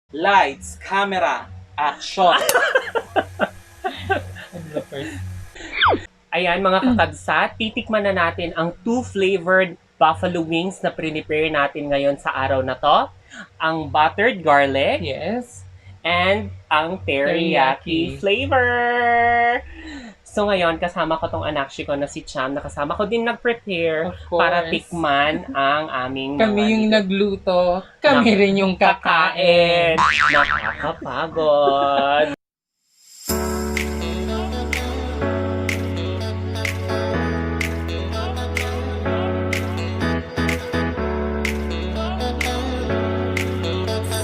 Lights, camera, action! Ayan mga kakadsat, titikman na natin ang 2 flavored buffalo wings na prepare natin ngayon sa araw na to. Ang buttered garlic Yes. and ang teriyaki Teriyaki. flavor. So ngayon, kasama ko tong anakshi ko na si Cham, na kasama ko din nag-prepare Of course. para tikman ang aming Kami yung nagluto, kami rin yung kakain. Nakakapagod.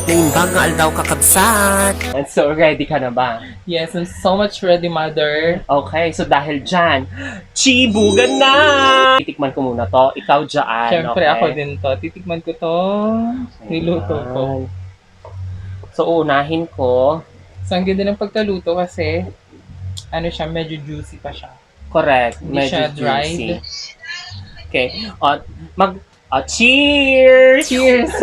Naimbang nga aldaw kakabsat. And so, ready ka na ba? Yes, I'm so much ready, mother. Okay, so dahil dyan, chibugan na! Titikman ko muna to. Ikaw dyan, Siyempre, okay? ako din to. Titikman ko to. Niluto ko. So, unahin ko. So, ang ganda ng pagkaluto kasi, ano siya, medyo juicy pa siya. Correct. Hindi Medyo siya juicy. dried. Okay. Cheers! Cheers!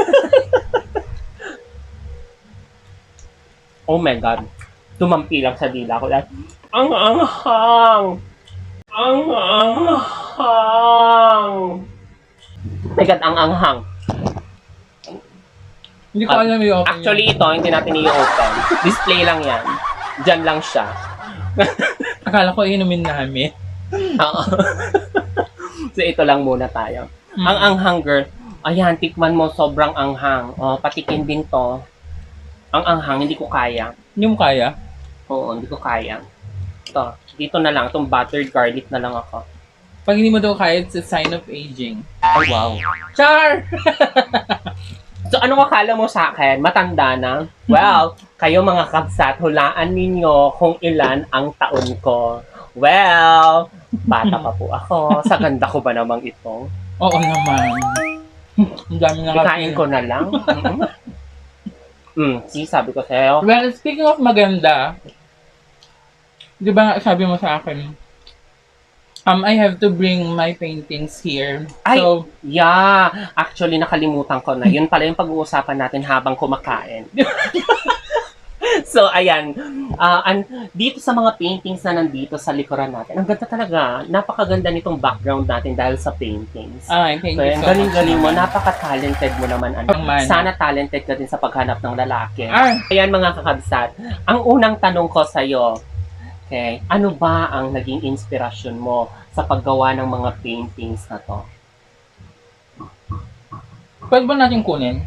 Oh my God. Tumampi lang sa dila ko. Ang anghang! Ang anghang! My God, ang anghang. Hindi ko alam yung open Actually, ito, hindi natin i-open. Display lang yan. Diyan lang siya. Akala ko inumin namin. Oo. So, ito lang muna tayo. Mm. Ang anghang, girl. Ayan, tikman mo, sobrang anghang. Oh, patikin din to. Ang anghang, hindi ko kaya. Hindi mo kaya? Oo, hindi ko kaya. Ito, dito na lang. Itong buttered garlic na lang ako. Pag hindi mo daw kaya, it's a sign of aging. Oh, wow. Char! So, anong akala mo sa akin? Matanda na? Well, kayo mga kabsat, hulaan ninyo kung ilan ang taon ko. Well, bata pa po ako. Sa ganda ko ba namang ito? Oo naman. Ang dami na Ikain ko na lang. See, sabi ko sa'yo. Well, speaking of maganda, di ba sabi mo sa akin, I have to bring my paintings here. Ay! So, Yeah, actually nakalimutan ko na. Yun pala yung pag-uusapan natin habang kumakain. So, ayan. Dito sa mga paintings na nandito sa likuran natin, ang ganda talaga. Napakaganda nitong background natin dahil sa paintings. thank So, you ayan, so galing-galing mo. much. Napaka-talented mo naman. Man. Sana talented ka din sa paghanap ng lalaki. Ah, Ayan mga kakabsat. Ang unang tanong ko sa'yo, okay, ano ba ang naging inspirasyon mo sa paggawa ng mga paintings na to? pwede ba natin kunin?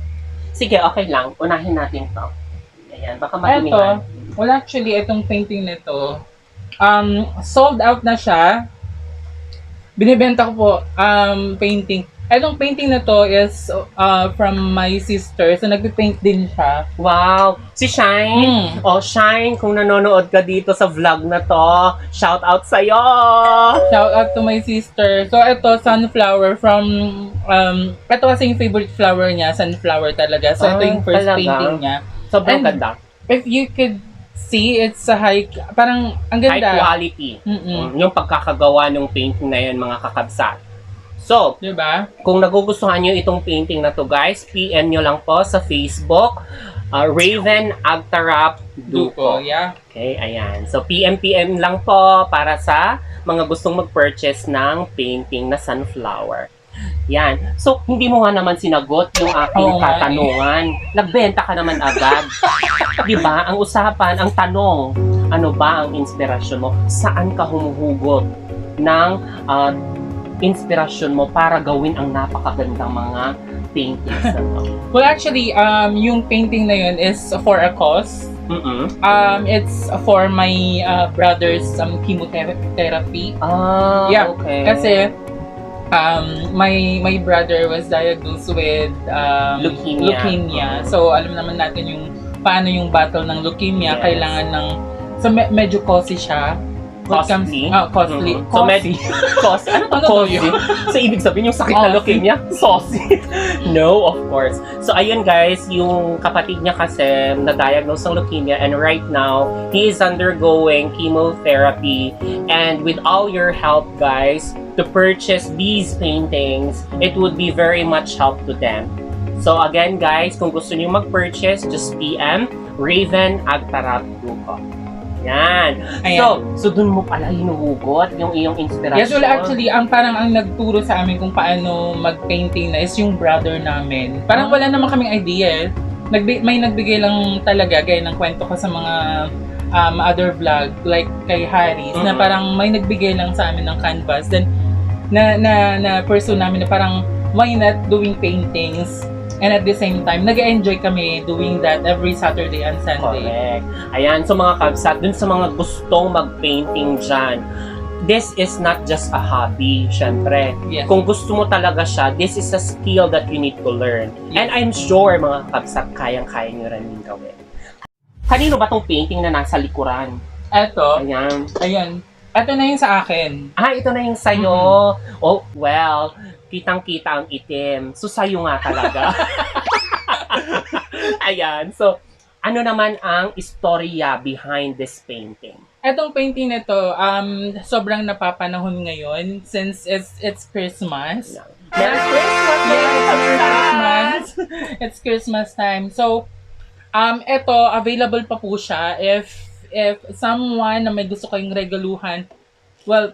Sige, okay lang. Unahin natin to. Ayan, baka Ito, matumingan. well actually, itong painting nito, sold out na siya. Binibenta ko po, painting. Itong painting na to is from my sister. So, nagpipaint din siya. Wow! Si Shine! Oh, Shine, kung nanonood ka dito sa vlog na to, shout out sa'yo! Shout out to my sister. So, ito, sunflower from, ito kasi yung favorite flower niya, sunflower talaga. So, ito yung first talaga? painting niya. Sobrang And- ganda. If you could see, it's a parang, ang High ganda. quality. Mm-mm. Yung pagkakagawa ng painting na yun, mga kakabsat. So, Diba? kung nagugustuhan nyo itong painting na to, guys, PM nyo lang po sa Facebook, Raven Agtarap Duco. Yeah. Okay, ayan. So, PM lang po para sa mga gustong mag-purchase ng painting na sunflower. Yan. So, hindi mo nga naman sinagot yung aking Oo nga eh. katanungan. Nagbenta ka naman agad. Diba? Ang usapan, ang tanong, ano ba ang inspirasyon mo? Saan ka humuhugot ng inspirasyon mo para gawin ang napakagandang mga paintings na to? Well, actually, yung painting na yun is for a cause. It's for my brother's chemotherapy. Yeah, Okay. Kasi my brother was diagnosed with leukemia. So, alam naman natin yung paano yung battle ng leukemia. Yes. Kailangan ng so medyo costly siya. Costly? Costly. So, saucy. Ano to? Ano to Saucy? yun? So, ibig sabihin yung sakit na Saucy. leukemia? Saucy. No, of course. So, ayun guys, yung kapatid niya kasi na-diagnose ng leukemia and right now, he is undergoing chemotherapy. And with all your help, guys, to purchase these paintings, it would be very much help to them. So again guys, kung gusto niyo mag-purchase, just PM Raven Agtarap Duco. Yan. Ayan. So dun mo pala hinuhugot yung iyong inspirasyon. Yes, well actually, ang nagturo sa amin kung paano mag-painting na is yung brother namin. Parang wala naman kaming idea eh. May nagbigay lang talaga, gaya ng kwento ko sa mga other vlog, like kay Harris, na parang may nagbigay lang sa amin ng canvas. Then, na pursue namin na parang, why not doing paintings? And at the same time, nag-enjoy kami doing that every Saturday and Sunday. Correct. Ayan, so mga kabsat, dun sa mga gustong mag-painting dyan, this is not just a hobby, syempre. Yes. Kung gusto mo talaga siya, this is a skill that you need to learn. Yes. And I'm sure, mga kabsat, kayang-kaya nyo rin yung gawin. Kanino ba tong painting na nasa likuran? Eto, Ayan. ayun. Eto na yun sa akin. Ito na yung sayo. Oh, well, kitang-kita ang itim. So, sayo nga talaga. Ayan. So, ano naman ang istorya behind this painting? Etong painting na to, sobrang napapanahon ngayon since it's Christmas. Merry Christmas! Yes, Merry Christmas! It's Christmas time. So, eto, available pa po siya if someone na may gusto kayong regaluhan, well,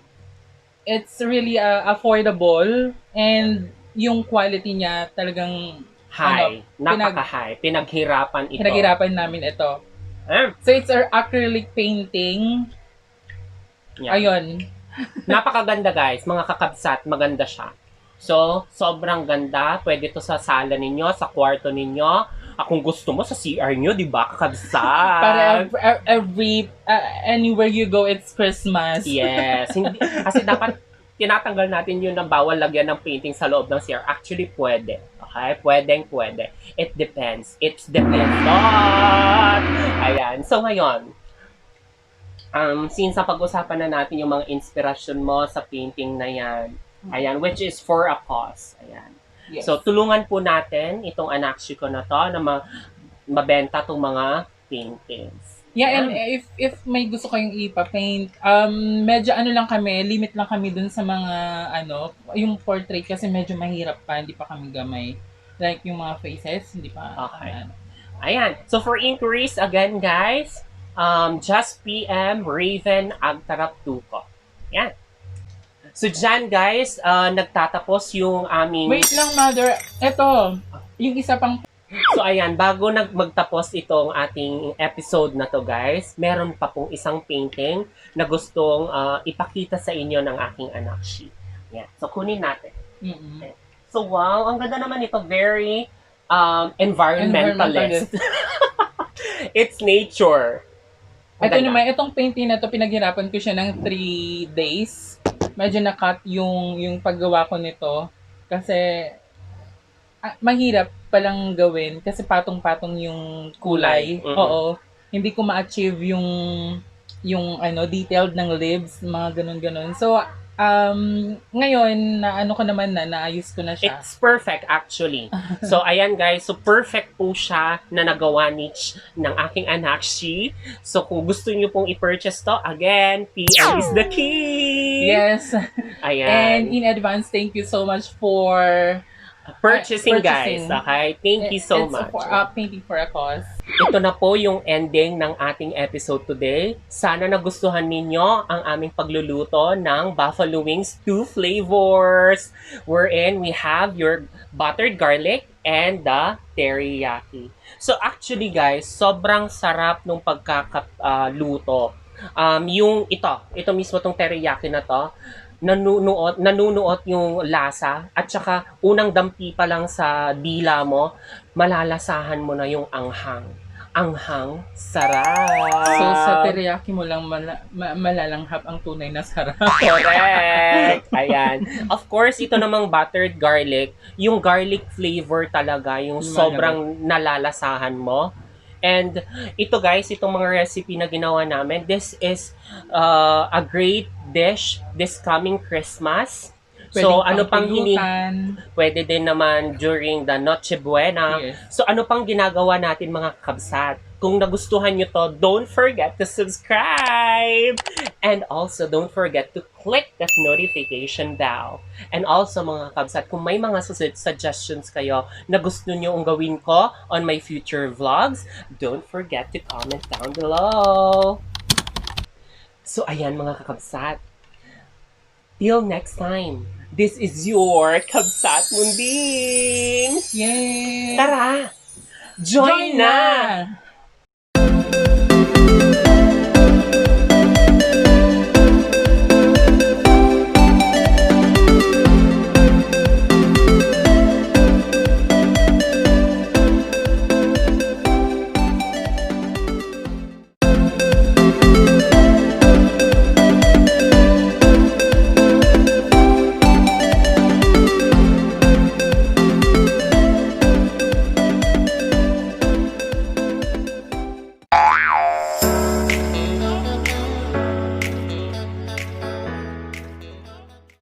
it's really affordable and yung quality niya talagang High. Napaka-high. Pinaghirapan ito. pinaghirapan namin ito. So, it's our acrylic painting. Yan. Ayun. Napakaganda guys. Mga kakabsat, maganda siya. So, sobrang ganda. Pwede to sa sala ninyo, sa kwarto ninyo. Kung gusto mo, sa CR nyo, di ba? Kakabsat. Para every anywhere you go, it's Christmas. Yes. Hindi, kasi dapat tinatanggal natin yun na bawal lagyan ng painting sa loob ng CR. Actually, pwede. Okay? Pwede. It depends. It's depends on. Ayan. So, ngayon, since pag-usapan na natin yung mga inspirasyon mo sa painting na yan, ayan, which is for a cause. Ayan. Yes. So, tulungan po natin itong Anakshi ko na to na mabenta itong mga paintings. Yeah, and if may gusto kayong ipa-paint, medyo lang kami, limit lang kami dun sa mga, yung portrait kasi medyo mahirap pa, hindi pa kami gamay. Like yung mga faces, hindi pa. Okay. Ayan. So, for inquiries, again, guys, just PM Raven Agtarap Duco. Ayan. So, dyan, guys, nagtatapos yung aming... Wait lang, mother. Ito, yung isa pang... So, ayan, bago magtapos itong ating episode na to, guys, meron pa pong isang painting na gustong ipakita sa inyo ng aking Anakshi. Ayan. So, kunin natin. Mm-mm. So, wow, ang ganda naman ito. Very environmentalist. It's nature. Ang Ito ganda. naman, itong painting na to, pinaghirapan ko siya ng 3 days. Medyo na-cut yung paggawa ko nito. Kasi, mahirap palang gawin. Kasi patong-patong yung kulay. Mm-mm. Oo. Hindi ko ma-achieve yung detailed ng lips, mga ganun-ganun. So, ngayon, naayos ko na siya. It's perfect actually. So ayan guys, so perfect po siya na nagawa ng aking Anakshi. So kung gusto niyo pong i-purchase to, again, PM is the key. Yes. Ayan. And in advance, thank you so much for Purchasing purchasing. guys, okay? Thank you so It's much. For, painting for a cause. Ito na po yung ending ng ating episode today. Sana nagustuhan ninyo ang aming pagluluto ng buffalo wings 2 flavors. Wherein we have your buttered garlic and the teriyaki. So actually guys, sobrang sarap nung pagkakaluto. Yung ito mismo tong teriyaki na to, nanunuot yung lasa at saka unang dampi pa lang sa dila mo, malalasahan mo na yung anghang. Anghang, sarap! So, sa teriyaki mo lang malalanghap ang tunay na sarap. Correct! Ayan. Of course, ito namang buttered garlic, yung garlic flavor talaga, yung sobrang nalalasahan mo. And ito guys, itong mga recipe na ginawa namin, this is a great dish this coming Christmas. So, ano pang pwede din naman during the Noche Buena. Yes. So, ano pang ginagawa natin mga kabsat? Kung nagustuhan nyo to, don't forget to subscribe! And also, don't forget to click that notification bell. And also, mga kabsat, kung may mga suggestions kayo na gusto nyo ang gawin ko on my future vlogs, don't forget to comment down below. So, ayan mga kakabsat. Till next time, this is your Kabsat Munding! Yay! Tara! Join na!